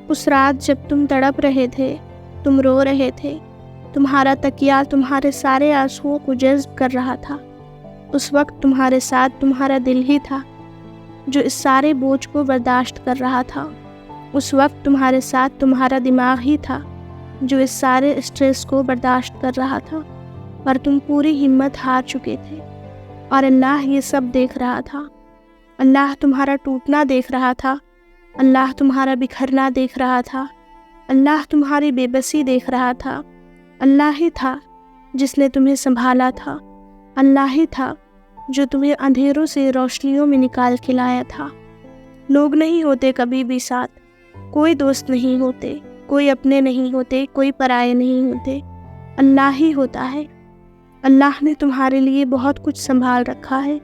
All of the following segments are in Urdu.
اس رات جب تم تڑپ رہے تھے، تم رو رہے تھے، تمہارا تکیہ تمہارے سارے آنسوؤں کو جذب کر رہا تھا، اس وقت تمہارے ساتھ تمہارا دل ہی تھا جو اس سارے بوجھ کو برداشت کر رہا تھا۔ اس وقت تمہارے ساتھ تمہارا دماغ ہی تھا جو اس سارے اسٹریس کو برداشت کر رہا تھا، اور تم پوری ہمت ہار چکے تھے، اور اللہ یہ سب دیکھ رہا تھا۔ اللہ تمہارا ٹوٹنا دیکھ رہا تھا، اللہ تمہارا بکھرنا دیکھ رہا تھا، اللہ تمہاری بے بسی دیکھ رہا تھا۔ اللہ ہی تھا جس نے تمہیں سنبھالا تھا، اللہ ہی تھا جو تمہیں اندھیروں سے روشنیوں میں نکال کے لایا تھا۔ لوگ نہیں ہوتے کبھی بھی ساتھ، کوئی دوست نہیں ہوتے، کوئی اپنے نہیں ہوتے، کوئی پرائے نہیں ہوتے، اللہ ہی ہوتا ہے۔ اللہ نے تمہارے لیے بہت کچھ سنبھال رکھا ہے۔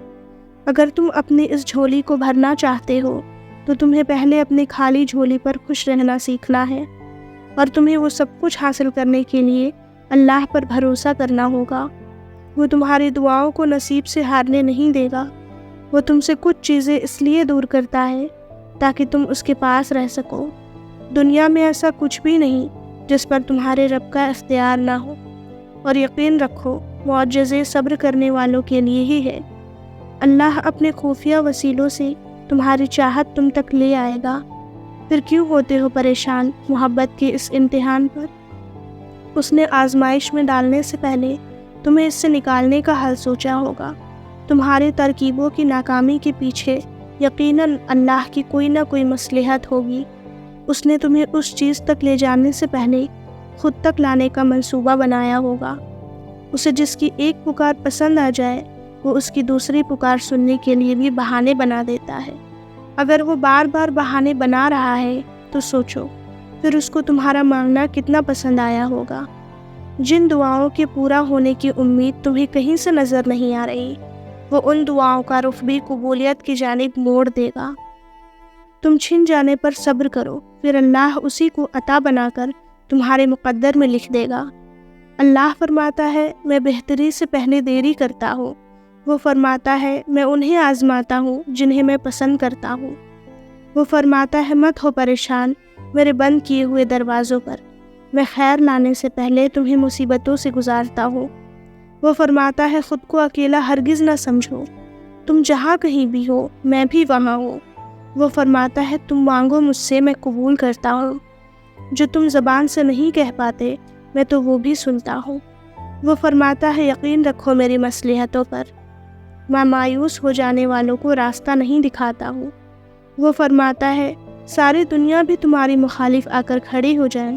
اگر تم اپنی اس جھولی کو بھرنا چاہتے ہو تو تمہیں پہلے اپنی خالی جھولی پر خوش رہنا سیکھنا ہے، اور تمہیں وہ سب کچھ حاصل کرنے کے لیے اللہ پر بھروسہ کرنا ہوگا۔ وہ تمہاری دعاؤں کو نصیب سے ہارنے نہیں دے گا۔ وہ تم سے کچھ چیزیں اس لیے دور کرتا ہے تاکہ تم اس کے پاس رہ سکو۔ دنیا میں ایسا کچھ بھی نہیں جس پر تمہارے رب کا اختیار نہ ہو، اور یقین رکھو معجزے صبر کرنے والوں کے لیے ہی ہے۔ اللہ اپنے خفیہ وسیلوں سے تمہاری چاہت تم تک لے آئے گا۔ پھر کیوں ہوتے ہو پریشان محبت کے اس امتحان پر؟ اس نے آزمائش میں ڈالنے سے پہلے تمہیں اس سے نکالنے کا حل سوچا ہوگا۔ تمہاری ترکیبوں کی ناکامی کے پیچھے یقیناً اللہ کی کوئی نہ کوئی مصلحت ہوگی۔ اس نے تمہیں اس چیز تک لے جانے سے پہلے خود تک لانے کا منصوبہ بنایا ہوگا۔ اسے جس کی ایک پکار پسند آ جائے وہ اس کی دوسری پکار سننے کے لیے بھی بہانے بنا دیتا ہے۔ اگر وہ بار بار بہانے بنا رہا ہے تو سوچو پھر اس کو تمہارا مانگنا کتنا پسند آیا ہوگا۔ جن دعاؤں کے پورا ہونے کی امید تمہیں کہیں سے نظر نہیں آ رہی، وہ ان دعاؤں کا رخ بھی قبولیت کی جانب موڑ دے گا۔ تم چھن جانے پر صبر کرو، پھر اللہ اسی کو عطا بنا کر تمہارے مقدر میں لکھ دے گا۔ اللہ فرماتا ہے میں بہتری سے پہلے دیری کرتا ہوں۔ وہ فرماتا ہے میں انہیں آزماتا ہوں جنہیں میں پسند کرتا ہوں۔ وہ فرماتا ہے مت ہو پریشان میرے بند کیے ہوئے دروازوں پر، میں خیر لانے سے پہلے تمہیں مصیبتوں سے گزارتا ہوں۔ وہ فرماتا ہے خود کو اکیلا ہرگز نہ سمجھو، تم جہاں کہیں بھی ہو میں بھی وہاں ہوں۔ وہ فرماتا ہے تم مانگو مجھ سے میں قبول کرتا ہوں، جو تم زبان سے نہیں کہہ پاتے میں تو وہ بھی سنتا ہوں۔ وہ فرماتا ہے یقین رکھو میری مصلحتوں پر، میں مایوس ہو جانے والوں کو راستہ نہیں دکھاتا ہوں۔ وہ فرماتا ہے ساری دنیا بھی تمہاری مخالف آ کر کھڑی ہو جائیں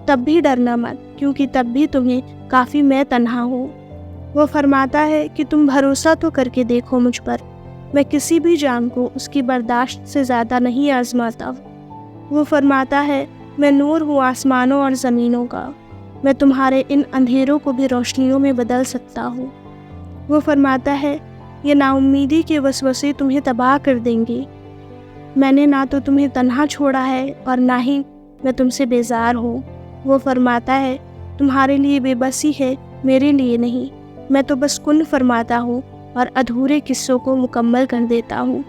تب بھی ڈرنا مت، کیونکہ تب بھی تمہیں کافی میں تنہا ہوں۔ وہ فرماتا ہے کہ تم بھروسہ تو کر کے دیکھو مجھ پر، میں کسی بھی جان کو اس کی برداشت سے زیادہ نہیں آزماتا۔ وہ فرماتا ہے میں نور ہوں آسمانوں اور زمینوں کا، میں تمہارے ان اندھیروں کو بھی روشنیوں میں بدل سکتا ہوں۔ وہ فرماتا ہے یہ نا امیدی کے وسوسے تمہیں تباہ کر دیں گے۔ میں نے نہ تو تمہیں تنہا چھوڑا ہے اور نہ ہی میں تم سے بیزار ہوں۔ وہ فرماتا ہے تمہارے لیے بے بسی ہے، میرے لیے نہیں، میں تو بس کن فرماتا ہوں اور ادھورے قصوں کو مکمل کر دیتا ہوں۔